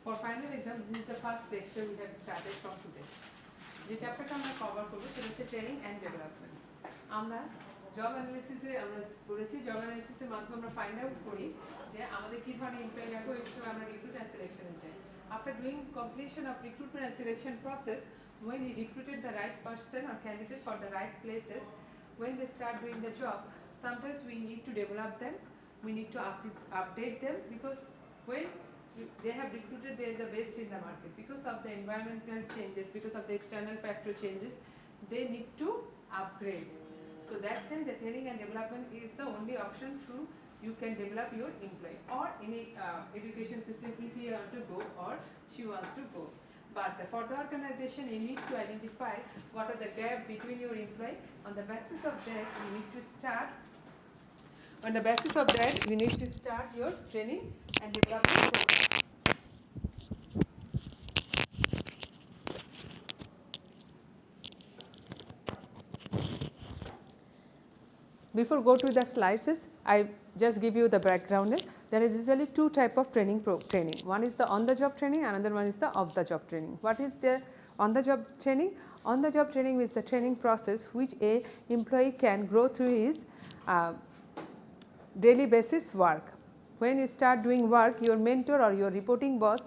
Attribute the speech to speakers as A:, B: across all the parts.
A: For final exam, this is the first lecture we have started from today. যে চ্যাপ্টারটা আমরা cover করবো সেটা হচ্ছে ট্রেনিং অ্যান্ড ডেভেলপমেন্ট। আমরা জব অ্যানালিসিসে আমরা পড়েছি, জব অ্যানালিসিসের মাধ্যমে আমরা ফাইন্ড আউট করি যে আমাদের কী ধরনের এমপ্লয়ি লাগবে, ওই হিসেবে আমরা রিক্রুট অ্যান্ড সিলেকশনে যাই। After doing completion of recruitment and selection process, when we recruited the right person or candidate for the right places, when they start doing the job, sometimes we need to develop them, we need to update them, because when they have recruited, they are the best in the market. Because of the environmental changes, because of the external factor changes, they need to upgrade. So that time the training and development is the only option through you can develop your employee or any education system if you want to go or she wants to go. But for the organization, you need to identify what are the gap between your employee. On the basis of that, you need to start. On the basis of that, you need to start your training and development program. Before go to the slides, I just give you the background. There is usually two type of training. One is the on-the-job training, another one is the off-the-job training. What is the on-the-job training? On-the-job training is the training process which a employee can grow through his daily basis work. When you start doing work, your mentor or your reporting boss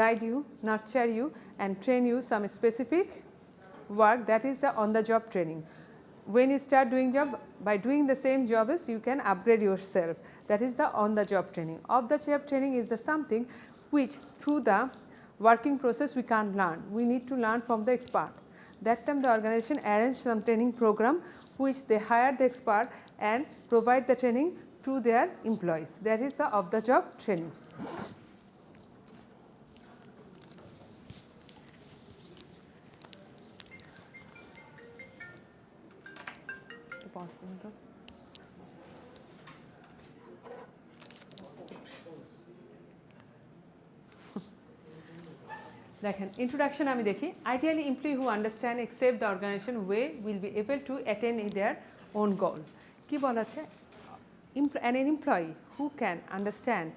A: guide you, nurture you and train you some specific work. That is the on-the-job training. When you start doing job, by doing the same jobs, you can upgrade yourself. That is the on-the-job training. Off-the-job training is the something which through the working process we can't learn. We need to learn from the expert. That time the organization arrange some training program which they hire the expert and provide the training to their employees. That is the off-the-job training. দেখেন introduction আমি দেখি, ideally employee who understand accept the organization way will be able to attain their own goal. কি বলা আছে, an employee who can understand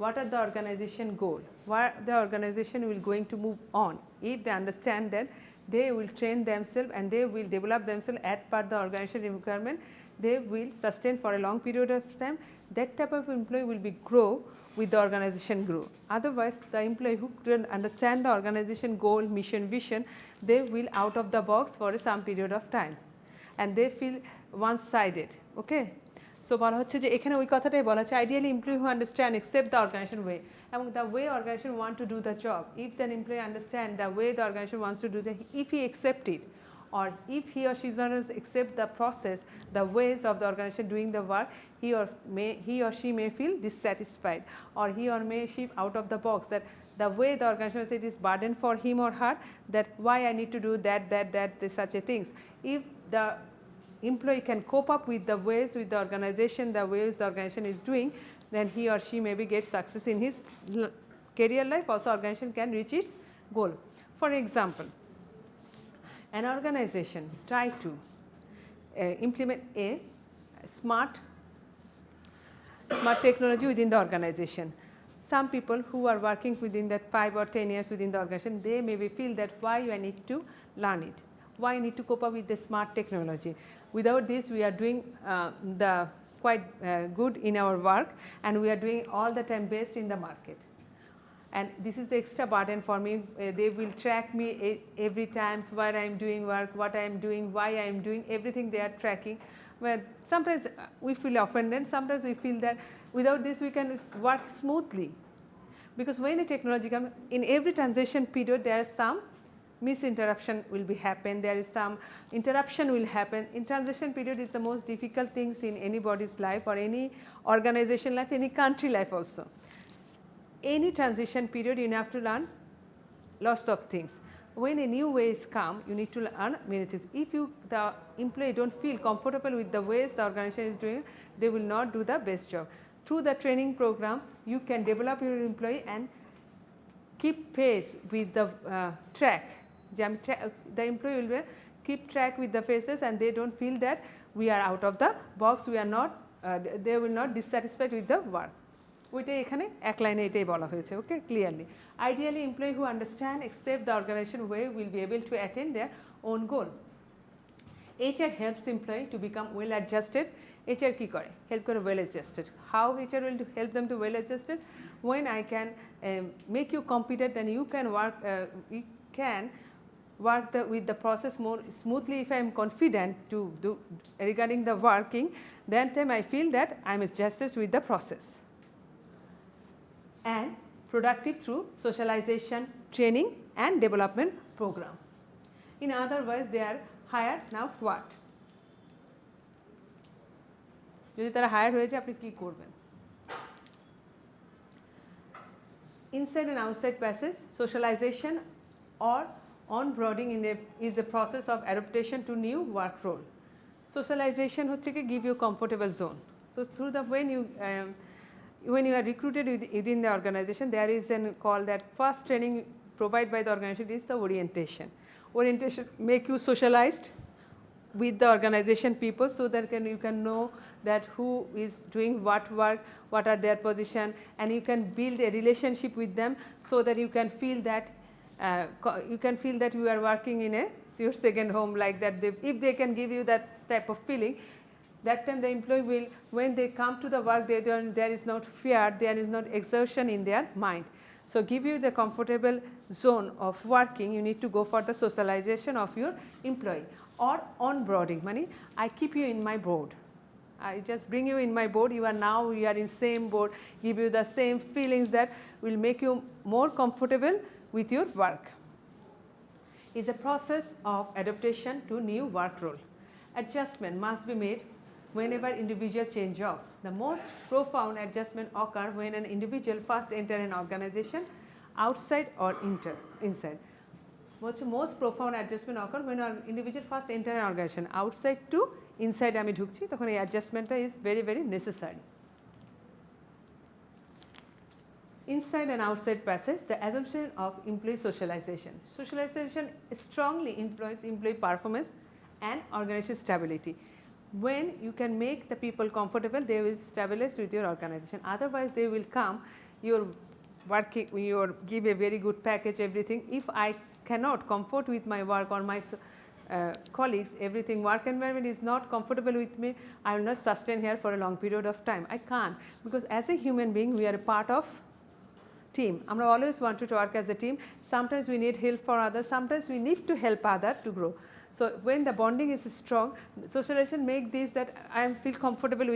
A: what are the organization goal, where the organization will going to move on. If they understand that, they will train themselves and they will develop themselves as per the organization requirement. They will sustain for a long period of time. That type of employee will be grow with the organization grow. Otherwise, the employee who don't understand the organization goal, mission, vision, they will out of the box for some period of time and they feel one-sided. Okay. So বলা হচ্ছে যে এখানে ওই কথাটাই বলা হচ্ছে, ideally employee who understand accept the organization way এবং the way organization want to do the job. If the employee understand the way the organization wants to do that, if he accept it, or if he or she doesn't accept the process, the ways of the organization doing the work, he or she may feel dissatisfied, or he or may shift out of the box, that the way the organization says it is burden for him or her, that why I need to do that, such a things. If the employee can cope up with the ways with the organization, the ways the organization is doing, then he or she maybe get success in his career life. Also, organization can reach its goal. For example, an organization try to implement a smart technology within the organization. Some people who are working within that 5 or 10 years within the organization, they maybe feel that why I need to learn it, why I need to cope up with the smart technology. Without this, we are doing the quite good in our work and we are doing all the time best in the market. And this is the extra burden for me. They will track me every time where I am doing work, what I am doing, why I am doing, everything they are tracking. Well, sometimes we feel offended, sometimes we feel that without this we can work smoothly. Because when a technology comes, in every transition period there is some misinterruption will be happen, there is some interruption will happen. In transition period is the most difficult things in anybody's life or any organization life, any country life also. Any transition period you have to learn lots of things. When a new ways come, you need to learn many things. If the employee don't feel comfortable with the ways the organization is doing, they will not do the best job. Through the training program, you can develop your employee and keep pace with the track. The employee will keep track with the phases and they don't feel that we are out of the box, we are not, they will not dissatisfied with the work. ওইটাই এখানে এক লাইনে এটাই বলা হয়েছে, okay, clearly. Ideally employee who understand accept the organization way will be able to attend their own goal. HR helps employee to become well adjusted. HR কি করে? Help করে well adjusted. How HR will help them to well adjusted? When I can make you competent and you can work with the process more smoothly. If I am confident to do regarding the working, then time I feel that I am adjusted with the process. And productive through socialization, training and development program. In other words, they are hired. Now what? যদি তারা higher হয়েছে আপনি কি করবেন? Inside and outside passage, socialization or onboarding is a process of adaptation to new work role. Socialization হচ্ছে কি give you comfortable zone. So through the when you are recruited within the organization, there is a call that first training provided by the organization is the orientation. Orientation make you socialized with the organization people, so that you can know that who is doing what work, what are their position, and you can build a relationship with them, so that you can feel that you are working in your second home, like that. If they can give you that type of feeling, that time the employee will, when they come to the work, there is not fear, there is not exertion in their mind. So give you the comfortable zone of working, you need to go for the socialization of your employee. Or onboarding, meaning I keep you in my board. I just bring you in my board, you are in same board, give you the same feelings that will make you more comfortable with your work. It's a process of adaptation to new work role. Adjustment must be made whenever individual change job. The most profound adjustment occur when an individual first enter an organization outside or inside. Most profound adjustment occur when an individual first enter an organization outside to inside আমি ঢুকছি, তখন এই অ্যাডজাস্টমেন্টটা is very very necessary. Inside and outside passage, the assumption of employee socialization. Socialization strongly influences employee performance and organization stability. When you can make the people comfortable, they will stabilize with your organization. Otherwise, they will come, your working, you give a very good package, everything. If I cannot comfort with my work or my colleagues, everything, work environment is not comfortable with me, I will not sustain here for a long period of time. I can't, because as a human being, we are a part of team. আমরা always want to work as a team. Sometimes we need help for others, sometimes we need to help others to grow. So when the bonding is strong, socialization make this that I feel comfortable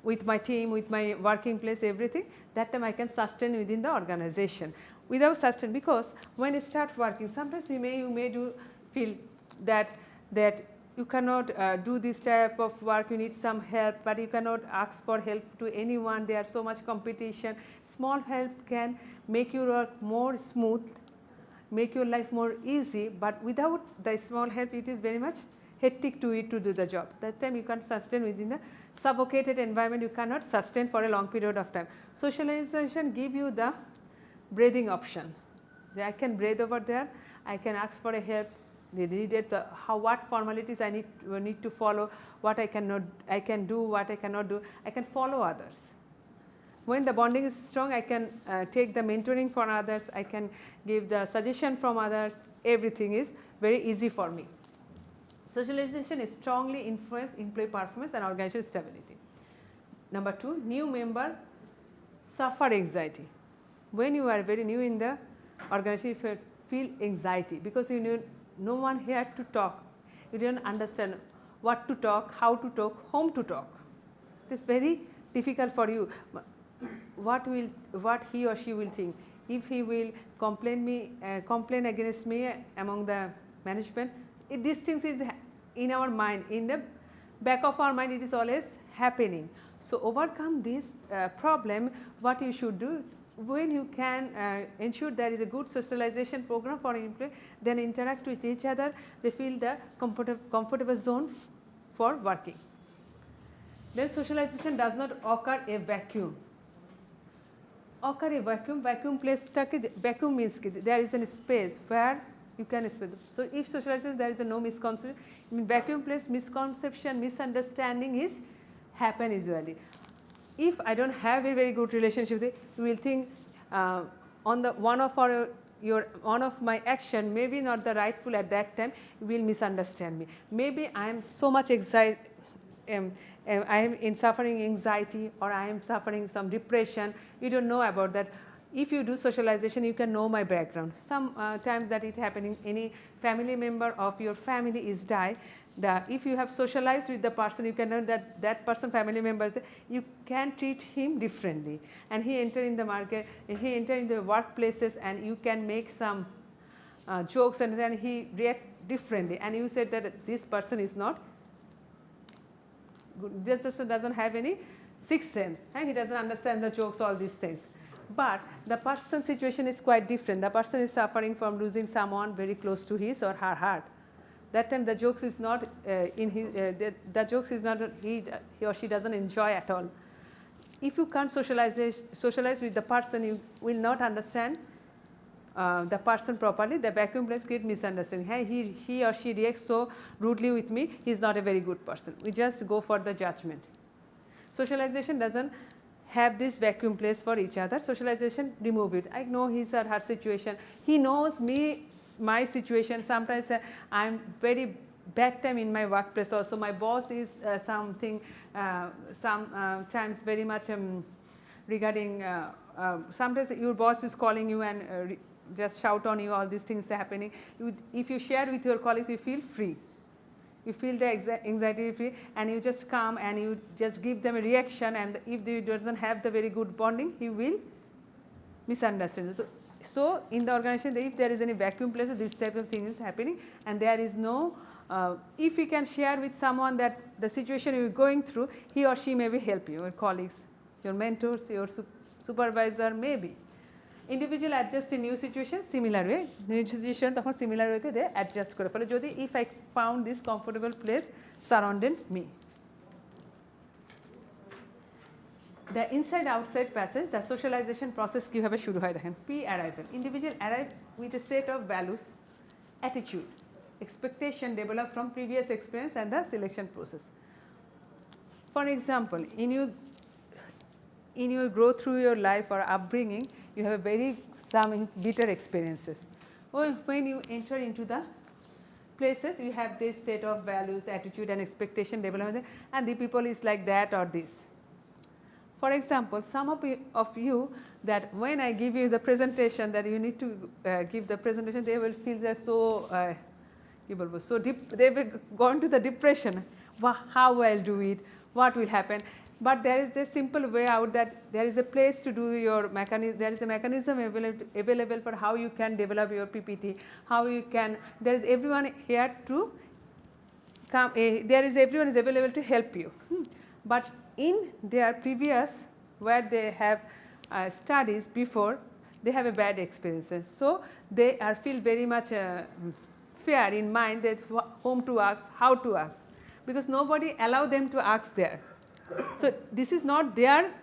A: with my team, with my working place, everything. That time I can sustain within the organization. Without sustain, because when you start working, sometimes you may feel that you cannot do this type of work, you need some help, but you cannot ask for help to anyone. There are so much competition. Small help can make your work more smooth, make your life more easy, but without the small help, it is very much hectic to do the job. That time you can't sustain within the suffocated environment, you cannot sustain for a long period of time. Socialization give you the breathing option. I can breathe over there, I can ask for a help, what formalities I need to follow, what I can do, what I cannot do, I can follow others. When the bonding is strong, I can take the mentoring from others, I can give the suggestion from others, everything is very easy for me. Socialization is strongly influence employee performance and organization stability. Number 2, new member suffer anxiety. When you are very new in the organization, you feel anxiety because you need no one here to talk. You don't understand what to talk, how to talk, whom to talk. It is very difficult for you. What he or she will think. If he will complain against me among the management, these things is in our mind, in the back of our mind, it is always happening. So overcome this problem, what you should do, when you can ensure there is a good socialization program for employee, then interact with each other, they feel the comfortable zone for working. Then socialization does not occur a vacuum. Vacuum place, vacuum means there is a space where you can space. So if socialization, there is no misconception. In vacuum place, misconception, misunderstanding is happen usually. if I don't have a very good relationship with it, you will think on the one of my action maybe not the rightful at that time, you will misunderstand me. Maybe I am so much I am in suffering anxiety, or I am suffering some depression. You don't know about that. If you do socialization, you can know my background. Sometimes that it happening, any family member of your family is die. If you have socialized with the person, you can know that that person, family members, you can treat him differently. And he enter in the market, he enter in the workplaces, and you can make some jokes, and then he react differently. And you said that this person is not good. This person doesn't have any sixth sense, and he doesn't understand the jokes, all these things. But the person's situation is quite different. The person is suffering from losing someone very close to his or her heart. That time the jokes is not the jokes is not he or she doesn't enjoy at all. If you can't socialize with the person, you will not understand the person properly. The vacuum place create misunderstanding. Hey, he or she reacts so rudely with me, he is not a very good person. We just go for the judgment. Socialization doesn't have this vacuum place for each other. Socialization, remove it. I know his or her situation. He knows me, my situation. Sometimes I am very bad time in my workplace also. My boss is something, sometimes very much regarding, sometimes your boss is calling you and just shout on you, all these things are happening. If you share with your colleagues, you feel free. You feel the anxiety free, and you just come and you just give them a reaction, and if they doesn't have the very good bonding, he will misunderstand. So in the organization, if there is any vacuum place, this type of thing is happening, and there is no, if you can share with someone that the situation you are going through, he or she maybe help you, your colleagues, your mentors, your supervisor, maybe. Individual adjust in new situation similar way, new situation তখন similar way they adjust করে ফেলে যদি if I found this comfortable place surrounding me. The inside outside passage, the socialization process কিভাবে শুরু হয় দেখেন. Pre-arrival, individual arrive with a set of values, attitude, expectation developed from previous experience and the selection process. For example, in your growth through your life or upbringing, you have some bitter experiences. When you enter into the places, you have this set of values, attitude and expectation development, and the people is like that or this. For example, some of you that when I give you the presentation that you need to give the presentation, they will feel they're so deep, they will go into the depression. How I'll do it, what will happen. But there is this simple way out, that there is a place to do your mechanism, there is a mechanism available for how you can develop your PPT, how you can, there is everyone here to come, everyone is available to help you. But in their previous, where they have studies before, they have a bad experiences. So they feel very much fear in mind that whom to ask, how to ask, because nobody allow them to ask there. So this is not their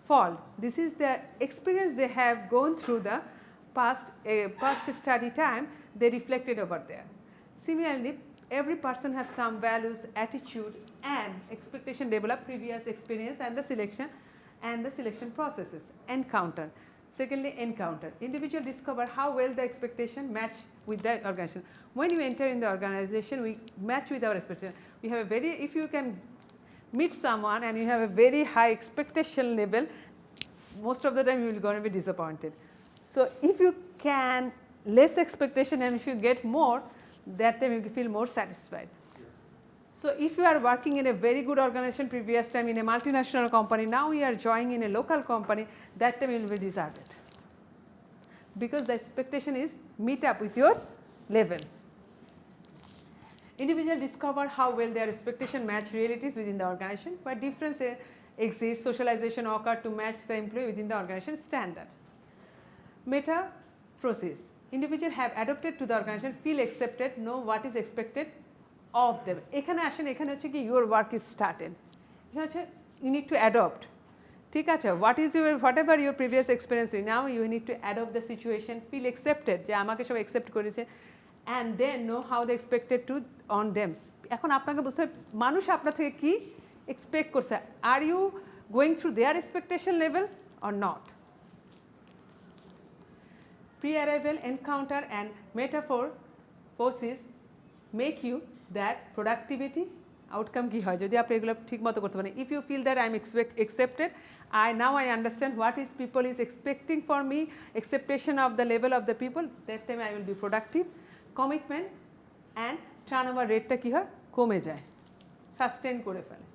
A: fault. This is the experience they have gone through the past study time, they reflected over there. Similarly, every person has some values, attitude and expectation developed previous experience and the selection processes. Encounter. Secondly, encounter. Individual discover how well the expectation match with the organization. When you enter in the organization, we match with our expectation. We have a very, if you can meet someone and you have a very high expectation level, most of the time you will going to be disappointed. So if you can less expectation and if you get more, that time you feel more satisfied. So if you are working in a very good organization previous time in a multinational company, now you are joining in a local company, that time you will be deserted, because the expectation is meet up with your level. Individual discover how well their expectation match realities within the organization, where difference exists, socialization occur to match the employee within the organization standard. Meta process. Individual have adopted to the organization, feel accepted, know what is expected of them. এখানে আসেন, এখানে হচ্ছে কি your work is started. এখানে হচ্ছে you need to adopt. ঠিক আছে, whatever your previous experience, now you need to adopt the situation, feel accepted, যে আমাকে সব accept করেছে, and then know how they expected to on them. এখন আপনাকে বুঝতে হবে মানুষ আপনার থেকে কি expect করছে. Are you going through their expectation level or not. Pre-arrival encounter and metaphor forces make you that productivity outcome কি হয় যদি আপনি এগুলো ঠিক মতো করতে পারেন. If you feel that I am accepted, now I understand what is people is expecting for me, expectation of the level of the people, that time I will be productive. Commitment and turnover rate কি হয় কমে যায়, sustain করে ফেলে.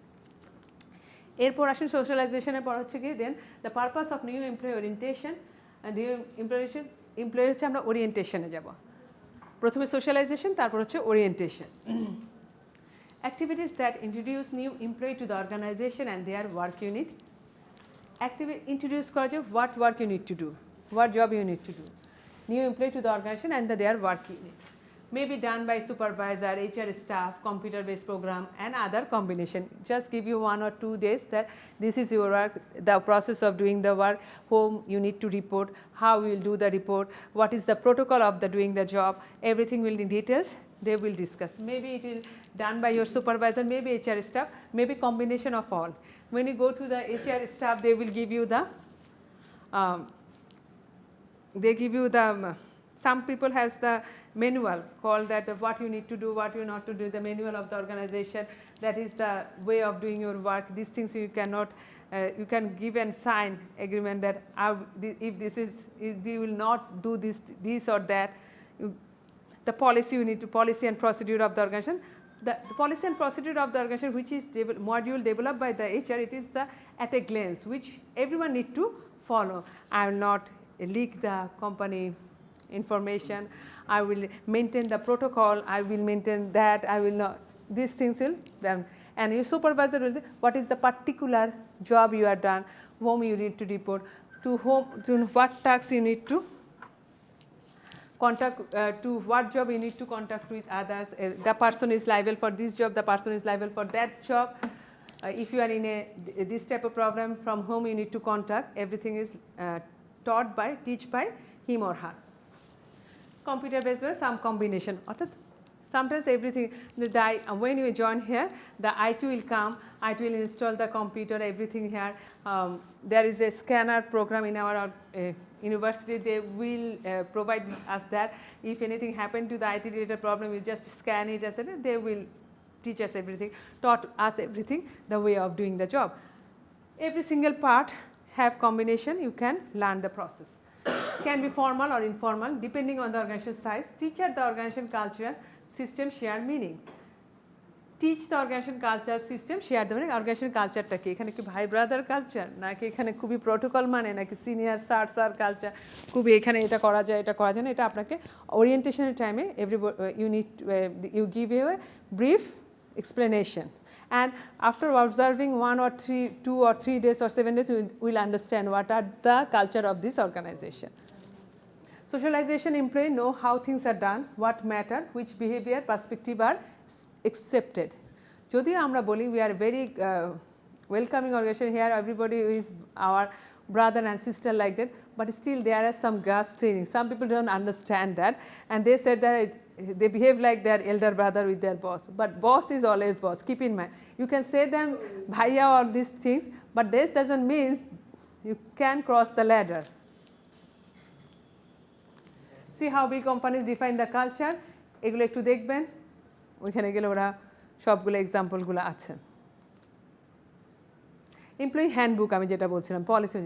A: এরপর আসেন সোশ্যালাইজেশনের পর হচ্ছে কি then the purpose of new employee orientation. New employee হচ্ছে আমরা ওরিয়েন্টেশনে যাব. প্রথমে সোশ্যালাইজেশন, তারপর হচ্ছে orientation. Activities that introduce new employee to the organization and their work unit. Introduce করা যায় what work you need to do, what job you need to do. New employee to the organization and their work unit. May be done by supervisor, HR staff, computer-based program and other combination. Just give you 1 or 2 days that this is your work, the process of doing the work, whom you need to report, how you will do the report, what is the protocol of the doing the job, everything will in details they will discuss. Maybe it will done by your supervisor, maybe HR staff, maybe combination of all. When you go to the HR staff, they will give you the some people has the manual called that what you need to do, what you not to do, the manual of the organization, that is the way of doing your work. These things you cannot, you can give and sign agreement that if this is, if you will not do this or that. The policy you need to, policy and procedure of the organization. The policy and procedure of the organization, which is module developed by the HR, it is the at a glance which everyone need to follow. I will not leak the company information, I will maintain the protocol, I will maintain that, I will not, these things will done. And your supervisor will say what is the particular job you are done, whom you need to report, to whom, to what tasks you need to contact, to what job you need to contact with others. The person is liable for this job, the person is liable for that job. If you are in this type of problem, from whom you need to contact, everything is taught by, teach by him or her. Computer based with some combination. Sometimes everything, when you join here, the IT will come, IT will install the computer, everything here. There is a scanner program in our university, they will provide us that. If anything happened to the IT related problem, we just scan it, as they will teach us everything, taught us everything, the way of doing the job. Every single part have combination, you can learn the process. Can be formal or informal depending on the organization size. Teach at the organization culture, system, share meaning. Teach the organization culture, system, share the meaning. Organization culture টা কি এখানে কি ভাই brother culture নাকি এখানে খুবই protocol মানে নাকি সিনিয়র স্যার কালচার খুবই এখানে এটা করা যায় না, এটা আপনাকে ওরিয়েন্টেশনের টাইমে you give a brief explanation, and after observing 2 or 3 days or 7 days, you will understand what are the culture of this organization. Socialization, employee know how things are done, what matter, which behavior, perspective are accepted. যদিও আমরা বলি we are very welcoming organization here, everybody is our brother and sister like that, but still there are some gas training. Some people don't understand that, and they said that they behave like their elder brother with their boss, but boss is always boss. Keep in mind, you can say them bhaiya, all these things, but this doesn't mean you can cross the ladder. See how big companies define the culture. এগুলো একটু দেখবেন, ওইখানে গেলে ওরা সবগুলো এক্সাম্পলগুলো আছে. Employee handbook আমি যেটা বলছিলাম, policy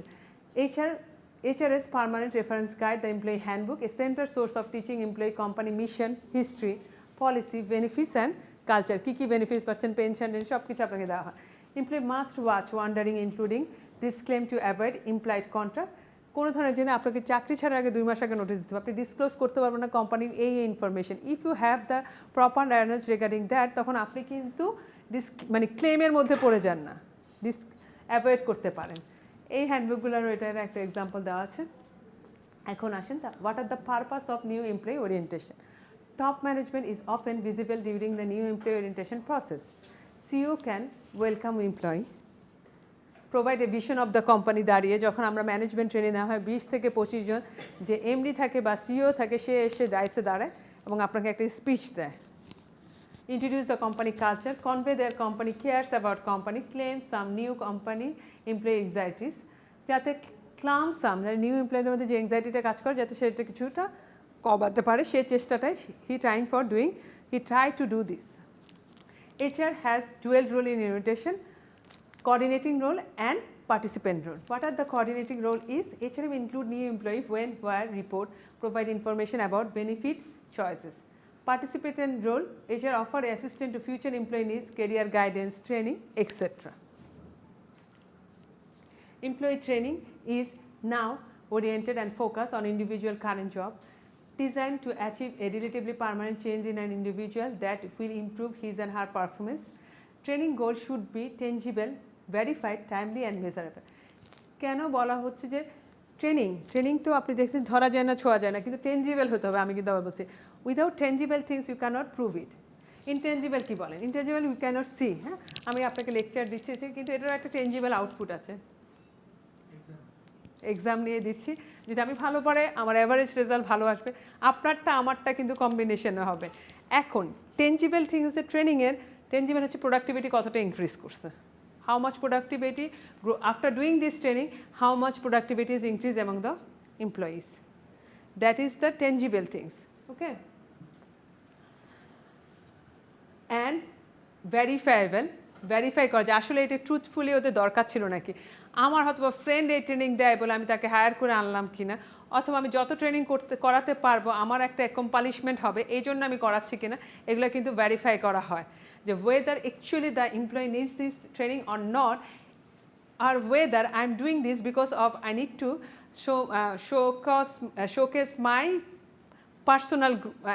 A: HRS permanent reference guide, the employee handbook, a center source of teaching employee company mission, history, policy, benefits and culture. কি benefits পাচ্ছেন, পেনশন সব কিছু আপনাকে দেওয়া হয়. Employee must watch wandering including disclaim to avoid implied contract. কোনো ধরনের জন্য আপনাকে চাকরি ছাড়ার আগে 2 মাস আগে নোটিস দিতে হবে, আপনি ডিসক্লোজ করতে পারবেন না কোম্পানির এই information. If you have the proper awareness regarding that, তখন আপনি কিন্তু মানে ক্লেমের মধ্যে পড়ে যান না, অ্যাভয়েড করতে পারেন. এই হ্যান্ডবুকগুলোর এটার একটা এক্সাম্পল দেওয়া আছে. এখন আসেন what are the purpose of new employee orientation. Top management is often visible during the new employee orientation process. CEO can welcome employee, provide a vision of the company. দাঁড়িয়ে যখন আমরা ম্যানেজমেন্ট ট্রেনিং নেওয়া হয় 20 থেকে 25 জন যে MD থাকে বা CEO থাকে, সে এসে ডাইসে দাঁড়ায় এবং আপনাকে একটা স্পিচ দেয়. introduce the company culture, convey their company cares about company, claim some new company employee anxieties, যাতে ক্লাম সাম নিউ এমপ্লয়ীদের মধ্যে যে এংজাইটিটা কাজ করে যাতে সেটা কিছুটা কমাতে পারে সেই চেষ্টাটাই he trying for doing, he try to do this. HR has dual role in invitation, coordinating role and participant role. What are the coordinating role is HR will include new employee when, where, report, provide information about benefit choices. Participant role, HR offer assistance to future employee needs, career guidance, training, etc. Employee training is now oriented and focused on individual current job, designed to achieve a relatively permanent change in an individual that will improve his and her performance. Training goals should be tangible, verified, timely and measurable. কেন বলা হচ্ছে যে training তো আপনি দেখছেন ধরা যায় না, ছোঁয়া যায় না, কিন্তু টেঞ্জিবল হতে হবে। আমি কিন্তু আবার বলছি without tangible things you cannot prove it. Intangible কী বলেন? Intangible we cannot see. হ্যাঁ, আমি আপনাকে লেকচার দিচ্ছি কিন্তু এটারও একটা টেঞ্জিবল আউটপুট আছে। এক্সাম নিয়ে দিচ্ছি, যদি আমি ভালো পড়ে আমার অ্যাভারেজ রেজাল্ট ভালো আসবে, আপনারটা আমারটা কিন্তু কম্বিনেশনে হবে। এখন টেঞ্জিবল থিং হচ্ছে ট্রেনিংয়ের, টেঞ্জিবল হচ্ছে প্রোডাক্টিভিটি কতটা ইনক্রিজ করছে, how much productivity after doing this training, how much productivity is increased among the employees. That is the tangible things, okay. And verifiable, verify করা যে আসলে এটা ট্রুথফুলি ওদের দরকার ছিল নাকি, আমার হয়তো ফ্রেন্ড এই ট্রেনিং দেয় বলে আমি তাকে হায়ার করে আনলাম কিনা, অথবা আমি যত ট্রেনিং করাতে পারবো আমার একটা অ্যাকম্পালিশমেন্ট হবে এই জন্য আমি করাচ্ছি কিনা, এগুলো কিন্তু ভেরিফাই করা হয় যে whether actually the employee needs this training or not, or whether I am doing this because of I need to showcase my personal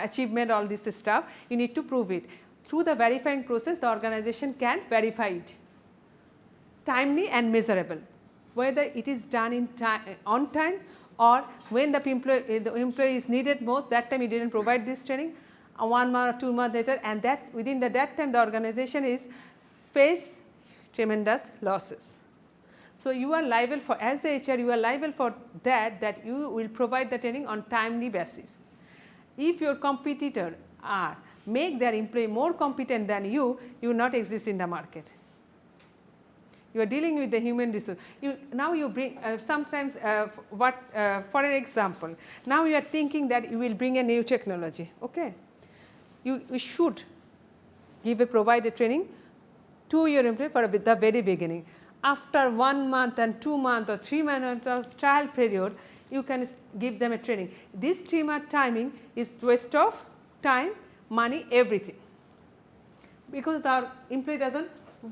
A: achievement, all this stuff. You need to prove it. Through the verifying process, the organization can verify it. Timely and measurable, whether it is done in on time or when the employee is needed most, that time he didn't provide this training, 1 month or 2 months later, and that within that time the organization is face tremendous losses. So you are liable for, as the HR you are liable for that you will provide the training on timely basis. If your competitor are make their employee more competent than you will not exist in the market. You are dealing with the human resource. Now you bring sometimes for an example, now you are thinking that you will bring a new technology, okay. You should provide a training to your employee for the very beginning. After 1 month and 2 months or 3 months of trial period, you can give them a training. This 3-month timing is waste of time, money, everything, because the employee doesn't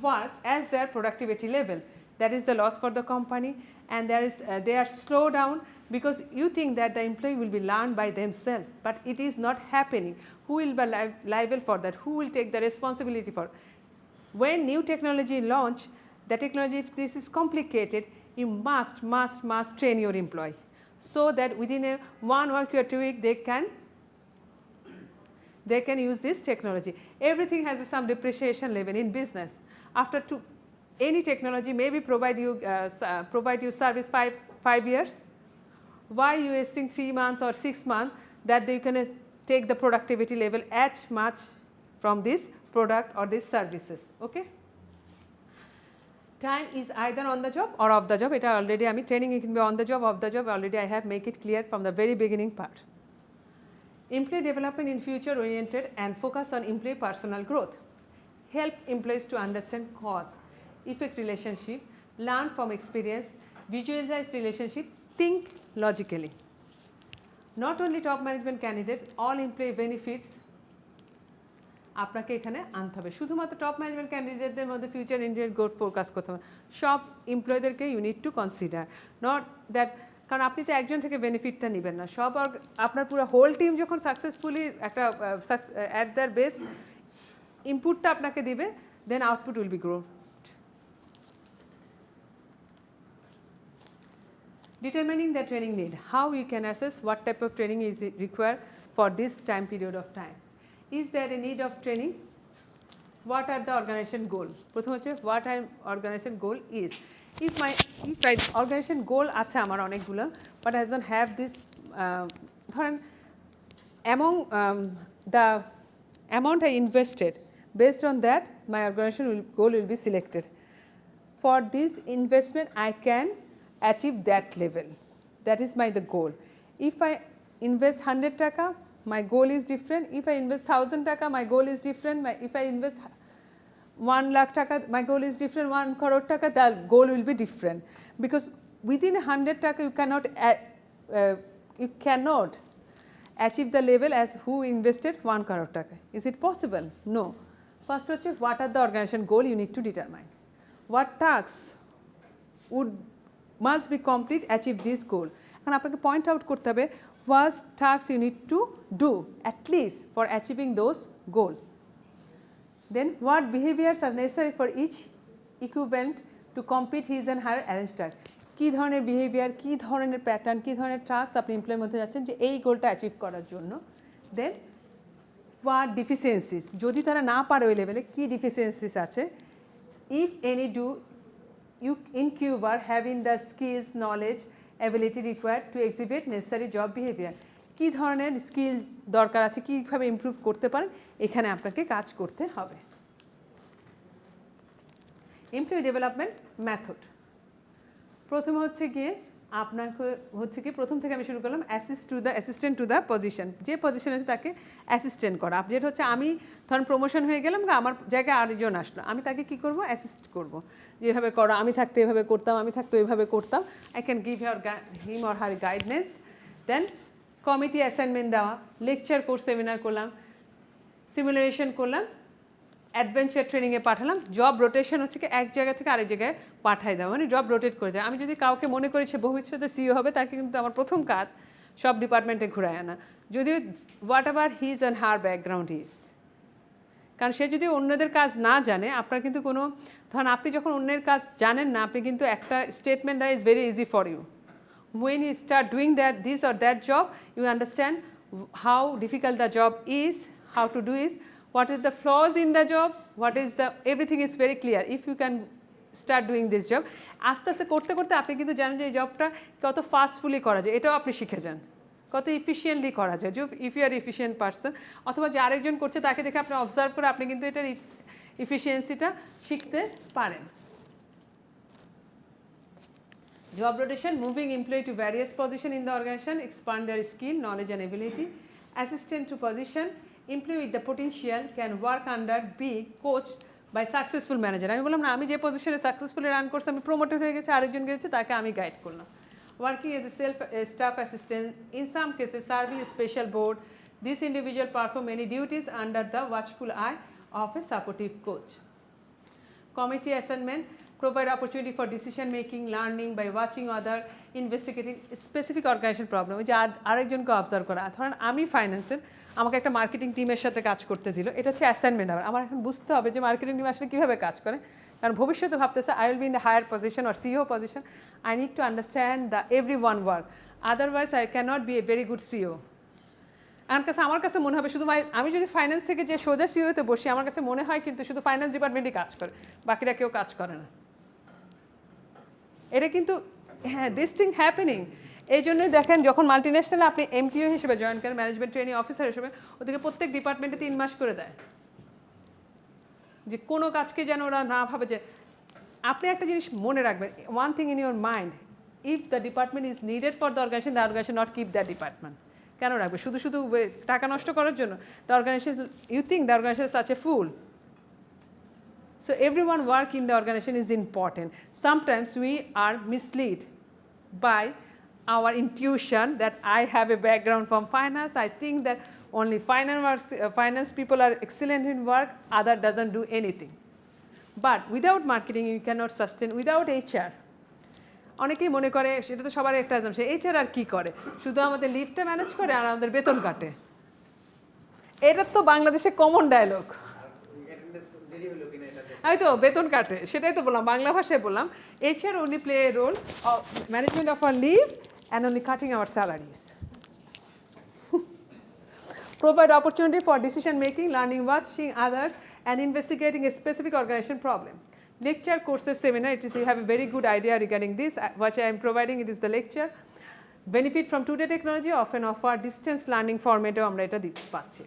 A: work as their productivity level. That is the loss for the company, and they are slow down because you think that the employee will be learned by themselves, but it is not happening. Who will be liable for that? Who will take the responsibility for? When new technology launch, the technology, if this is complicated, you must train your employee so that within 1 week or 2 weeks they can use this technology. Everything has some depreciation level in business. After any technology maybe provide you service 5 years. Why you wasting 3 months or 6 months that you can take the productivity level as much from this product or these services, okay. Time is either on the job or off the job. It already I mean training it can be on the job, off the job, already I have make it clear from the very beginning part. Employee development in future oriented and focus on employee personal growth. Help employees to understand cause, effect relationship, learn from experience, visualize relationship, think logically. Not only top management candidates, all employee benefits আপনাকে এখানে আনতে হবে। শুধুমাত্র top management ক্যান্ডিডেটদের মধ্যে future ইন্ডিয়ার growth forecast করতে হবে, সব এমপ্লয়ীদেরকে you need to consider, not that, কারণ আপনি তো একজন থেকে বেনিফিটটা নেবেন না, সব আপনার পুরো হোল টিম যখন সাকসেসফুলি একটা অ্যাট দ্যার বেস ইনপুটটা আপনাকে দিবে, then output will be grow. Determining the training need, how you can assess what type of training is required for this time period of time. Is there a need of training? What are the organization goal? প্রথম হচ্ছে what organization goal is. If my organization goal আছে আমার অনেকগুলো, but I don't have this ধরেন among the amount I invested Based on that, my organization goal will be selected. For this investment, I can achieve that level. That is the goal. If I invest 100 taka, my goal is different. If I invest 1000 taka, my goal is different. If I invest 1 lakh taka, my goal is different. 1 crore taka, the goal will be different. Because within 100 taka, you cannot achieve the level as who invested 1 crore taka. Is it possible? No. First, what are the organization goal you need to determine? What tasks must be complete achieve this goal? And আপনাকে point out করতে হবে what tasks you need to do at least for achieving those goal. Then what behaviors are necessary for each equivalent to complete his and her arranged task? কি ধরনের behaviour, কি ধরনের pattern, কি ধরনের task আপনি implement করতে যাচ্ছেন যে এই গোলটা অ্যাচিভ করার জন্য। দেন what deficiencies, যদি তারা না পারে ওই লেভেলে কি deficiencies আছে, if any do you incube are having the skills, knowledge, ability required to exhibit necessary job behavior, কি ধরনের স্কিল দরকার আছে, কীভাবে ইমপ্রুভ করতে পারেন, এখানে আপনাকে কাজ করতে হবে। এমপ্লয়ি ডেভেলপমেন্ট মেথড, প্রথমে হচ্ছে গিয়ে আপনাকে হচ্ছে কি প্রথম থেকে আমি শুরু করলাম অ্যাসিস্ট্যান্ট টু দ্য পজিশন, যে পজিশন আছে তাকে অ্যাসিস্ট্যান্ট করা। যেটা হচ্ছে আমি ধরুন প্রমোশন হয়ে গেলাম, আমার জায়গায় আরেকজন আসলো, আমি তাকে কি করব, অ্যাসিস্ট করব, যেভাবে করো আমি থাকতে এভাবে করতাম, আমি থাকতে ওইভাবে করতাম, I can give him or her guidance. Then committee assignment দেওয়া, লেকচার কোর্স সেমিনার করলাম, সিমুলেশন করলাম, অ্যাডভেঞ্চার ট্রেনিংয়ে পাঠালাম। জব রোটেশন হচ্ছে কি এক জায়গা থেকে আরেক জায়গায় পাঠাই দেওয়া, মানে জব রোটেট করে দেয়। আমি যদি কাউকে মনে করি সে ভবিষ্যতে সিইও হবে, তাকে কিন্তু আমার প্রথম কাজ সব ডিপার্টমেন্টে ঘুরায় আনা, যদিও what ever his and her background is. কারণ সে যদি অন্যদের কাজ না জানে, আপনার কিন্তু কোনো ধরুন আপনি যখন অন্যের কাজ জানেন না, আপনি কিন্তু একটা স্টেটমেন্ট দেওয়া is very easy for you. When you start doing this or that job, you understand how difficult the job is, how to do it, what is the flaws in the job, everything is very clear. If you can start doing this job, আস্তে আস্তে করতে করতে আপনি কিন্তু জানেন যে এই জবটা কত ফাস্টফুলি করা যায়, এটাও আপনি শিখে যান, কত ইফিশিয়েন্টলি করা যায়। If you are efficient person, অথবা যে আরেকজন করছে তাকে দেখে আপনি অবজার্ভ করে আপনি কিন্তু এটার ইফিশিয়েন্সিটা শিখতে পারেন। Job rotation, moving employee to various positions in the organization, expand their skill, knowledge and ability. Assistant to position, employee with the potential can work under, be coached by successful manager. আমি বললাম না, আমি যে পজিশনে successfully run করছি, আমি promoted হয়ে গেছে, আরেকজন গেছে, তাকে আমি গাইড করলাম। Working as a staff assistant, in some cases serving a special board, this individual perform many duties under the watchful eye of a supportive coach. Committee assignment, provide opportunity for decision making, learning by watching other, investigating specific organization problem. ওই যে আরেকজনকে observe করা, ধরেন আমি ফাইন্যান্সের, আমাকে একটা marketing টিমের সাথে কাজ করতে দিল, এটা হচ্ছে অ্যাসাইনমেন্ট। আমার এখন বুঝতে হবে যে মার্কেটিং টিম আসলে কীভাবে কাজ করে, কারণ ভবিষ্যতে ভাবতেছে I will be in the higher position or CEO position, I need to understand the every one work, otherwise I cannot be a very good CEO. আমার কাছে মনে হবে শুধু আমি যদি ফাইন্যান্স থেকে যে সোজা সিইওতে বসি, আমার কাছে মনে হয় কিন্তু শুধু ফাইন্যান্স ডিপার্টমেন্টই কাজ করে, বাকিরা কেউ কাজ করে না। এটা কিন্তু হ্যাঁ, দিস থিং হ্যাপেনিং। এই জন্যই দেখেন যখন মাল্টিন্যাশনালে আপনি এমটিও হিসেবে জয়েন করেন, ম্যানেজমেন্ট ট্রেনিং অফিসার হিসেবে, ওদেরকে প্রত্যেক ডিপার্টমেন্টে 3 মাস করে দেয়, যে কোনো কাজকে যেন ওরা না ভাবে। যে আপনি একটা জিনিস মনে রাখবেন, one thing in your mind, if the department is needed for the organisation not keep the department. কেন রাখবে? শুধু শুধু টাকা নষ্ট করার জন্য? The organisation, you think the organisation is such a fool. So everyone work in the organization is important. Sometimes we are misled by our intuition that I have a background from finance. I think that only finance people are excellent in work, other doesn't do anything. But without marketing you cannot sustain, without HR. অনেকেই মনে করে, সেটা তো সবার একটা assumption, HR আর কি করে, শুধু আমাদের লিফটটা ম্যানেজ করে আর আমাদের বেতন কাটে। এটা তো বাংলাদেশে কমন ডায়লগ। আমি তো বেতন কাটে, সেটাই তো বললাম, বাংলা ভাষায় বললাম, HR only play a role of management of our leave and only cutting our salaries. Provide opportunity for decision making, learning, watching others and investigating a specific organization problem. Lecture, courses, seminar, it is, you have a very good idea regarding this, which I am providing, it is the lecture. Benefit from today technology, often offer distance learning format, আমরা এটা দিতে পাচ্ছি।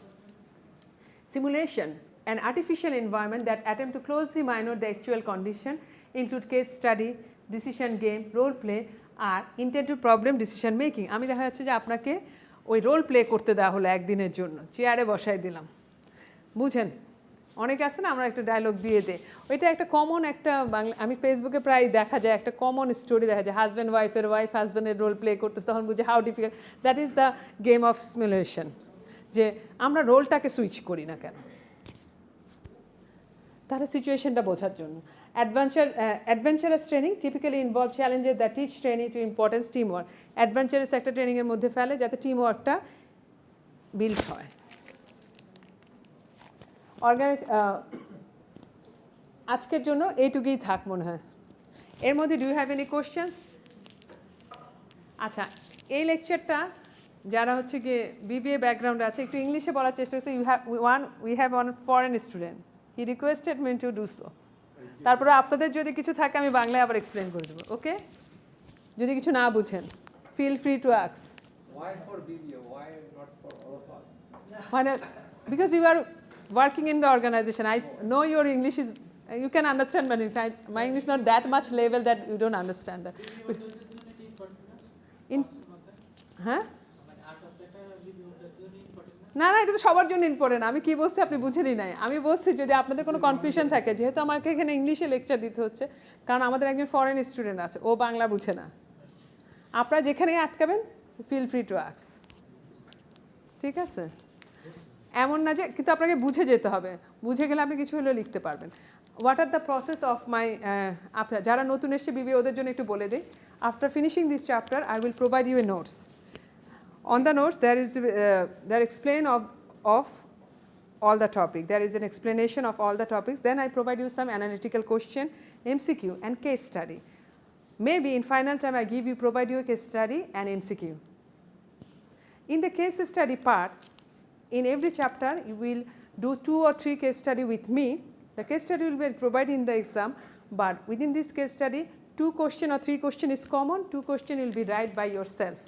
A: Simulation, an artificial environment that attempt to closely minor the actual condition, include case study, decision game, role play R intended problem decision making. আমি দেখা যাচ্ছে যে আপনাকে ওই রোল প্লে করতে দেওয়া হলো একদিনের জন্য, চেয়ারে বসাই দিলাম, বুঝেন অনেকে আছে না আমরা একটা ডায়লগ দিয়ে দেই, ওইটা একটা কমন একটা বাংলা, আমি ফেসবুকে প্রায় দেখা যায় একটা কমন স্টোরি দেখা যায়, হাজব্যান্ড ওয়াইফের ওয়াইফ হাজব্যান্ডের রোল প্লে করতেছে, তখন বুঝে how difficult, that is the game of simulation, যে আমরা রোলটাকে সুইচ করি না কেন, তাহলে সিচুয়েশনটা বোঝার জন্য। Adventurous training typically involve challenges that teach training two importance team work. Adventurous একটা ট্রেনিংয়ের মধ্যে ফেলে যাতে টিম ওয়ার্কটা বিল্ড হয়। আজকের জন্য এইটুকুই থাক মনে হয়। এর মধ্যে do you have any questions? আচ্ছা, এই লেকচারটা যারা হচ্ছে গিয়ে বিবিএ ব্যাকগ্রাউন্ডে আছে একটু ইংলিশে বলার চেষ্টা করছে। We have one foreign student, he requested me to do so. তারপরে আপনাদের যদি কিছু থাকে আমি বাংলায় আবার এক্সপ্লেন করে দেবো, ওকে? যদি কিছু না বুঝেন feel free to ask.
B: Why for BBA? Why not for all of us?
A: Why not? Because you are working in the organization. I know your English is, you can understand my English. My English is not that much level that you don't understand that. হ্যাঁ, না না, এটা তো সবার জন্য important. আমি কি বলছি আপনি বুঝেনই নাই। আমি বলছি যদি আপনাদের কোনো কনফিউশন থাকে, যেহেতু আমাকে এখানে ইংলিশে লেকচার দিতে হচ্ছে, কারণ আমাদের একজন ফরেন স্টুডেন্ট আছে, ও বাংলা বুঝে না, আপনারা যেখানেই আটকাবেন ফিল ফ্রি টু আস্ক, ঠিক আছে? এমন না যে, কিন্তু আপনাকে বুঝে যেতে হবে, বুঝে গেলে আপনি কিছু হলেও লিখতে পারবেন। What are the process of my, আপনার যারা নতুন এসছে বিবিএ ওদের জন্য একটু বলে দিই। After finishing this chapter I will provide you a notes. On the notes there explain of all the topic. There is an explanation of all the topics. Then I provide you some analytical question, MCQ and case study. Maybe in final time I provide you a case study and MCQ. In the case study part, in every chapter you will do 2 or 3 case study with me. The case study will be provided in the exam, but within this case study 2 question or 3 question is common, 2 question will be write by yourself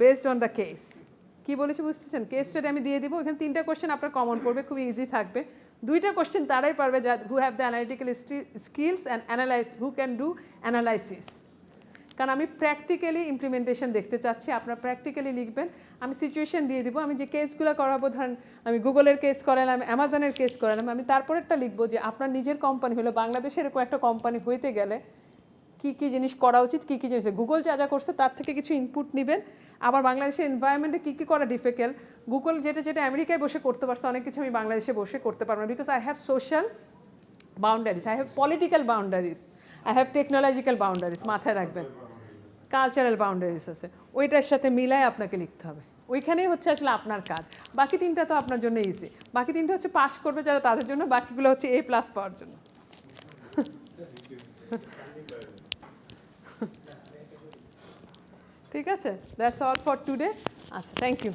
A: based on the case. কি বলেছি বুঝতেছেন? Case study আমি দিয়ে দিব, এখানে 3টা question আপনার common পড়বে, খুব ইজি থাকবে। 2টা কোশ্চেন তারাই পারবে যা who have the analytical skills and who can do analysis. কারণ আমি প্র্যাকটিক্যালি ইমপ্লিমেন্টেশন দেখতে চাচ্ছি, আপনারা প্র্যাকটিক্যালি লিখবেন। আমি সিচুয়েশন দিয়ে দিব, আমি যে কেসগুলো করাবো, ধরেন আমি গুগলের কেস করালাম, অ্যামাজনের কেস করালাম, আমি তারপরেরটা লিখবো যে আপনার নিজের কোম্পানি হলো, বাংলাদেশের এরকম একটা কোম্পানি হইতে গেলে কী কী জিনিস করা উচিত, কী কী জিনিস, গুগল যা যা করছে তার থেকে কিছু ইনপুট নেবেন। আবার বাংলাদেশের এনভায়রনমেন্টে কী কী করা ডিফিকাল্ট, গুগল যেটা আমেরিকায় বসে করতে পারছে অনেক কিছু আমি বাংলাদেশে বসে করতে পারবো না, because I have social boundaries, I have political boundaries, I have technological boundaries, মাথায় রাখবেন, কালচারাল বাউন্ডারিজ আছে, ওইটার সাথে মিলায় আপনাকে লিখতে হবে। ওইখানেই হচ্ছে আসলে আপনার কাজ। বাকি 3টা তো আপনার জন্য ইজি, বাকি 3টা হচ্ছে পাস করবে যারা তাদের জন্য, বাকিগুলো হচ্ছে A+ পাওয়ার জন্য। ঠিক আছে, দ্যাটস অল ফর টুডে। আচ্ছা, থ্যাংক ইউ।